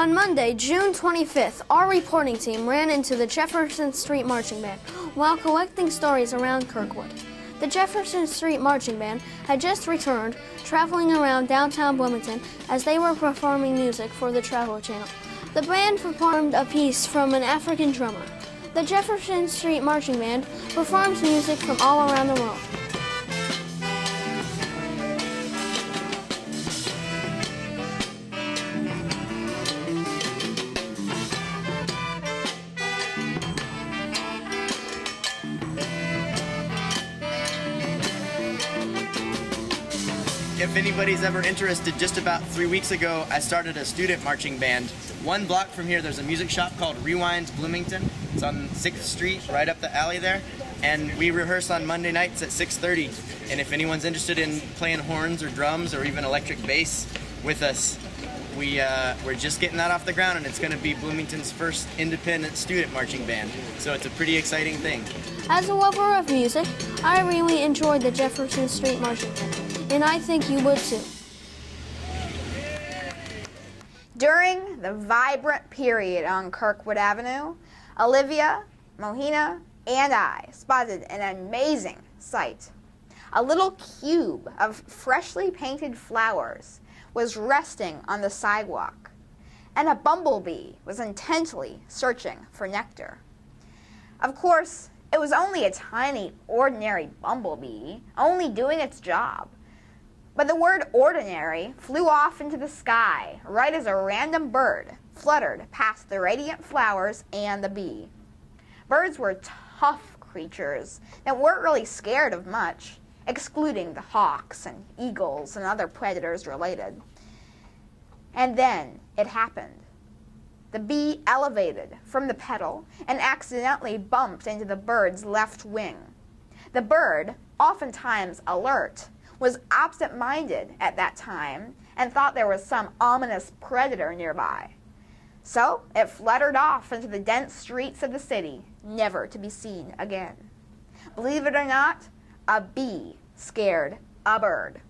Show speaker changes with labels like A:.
A: On Monday, June 25th, our reporting team ran into the Jefferson Street Marching Band while collecting stories around Kirkwood. The Jefferson Street Marching Band had just returned, traveling around downtown Bloomington as they were performing music for the Travel Channel. The band performed a piece from an African drummer. The Jefferson Street Marching Band performs music from all around the world.
B: If anybody's ever interested, just about 3 weeks ago, I started a student marching band. 1 block from here, there's a music shop called Rewind's Bloomington. It's on 6th Street, right up the alley there. And we rehearse on Monday nights at 6:30. And if anyone's interested in playing horns or drums or even electric bass with us, we're just getting that off the ground, and it's going to be Bloomington's first independent student marching band. So it's a pretty exciting thing.
A: As a lover of music, I really enjoyed the Jefferson Street Marching Band, and I think you would too.
C: During the vibrant period on Kirkwood Avenue, Olivia, Mohina, and I spotted an amazing sight. A little cube of freshly painted flowers was resting on the sidewalk, and a bumblebee was intently searching for nectar. Of course, it was only a tiny, ordinary bumblebee, only doing its job. But the word ordinary flew off into the sky right as a random bird fluttered past the radiant flowers and the bee. Birds were tough creatures that weren't really scared of much, excluding the hawks and eagles and other predators related. And then it happened. The bee elevated from the petal and accidentally bumped into the bird's left wing. The bird, oftentimes alert, was absent-minded at that time and thought there was some ominous predator nearby. So it fluttered off into the dense streets of the city, never to be seen again. Believe it or not, a bee scared a bird.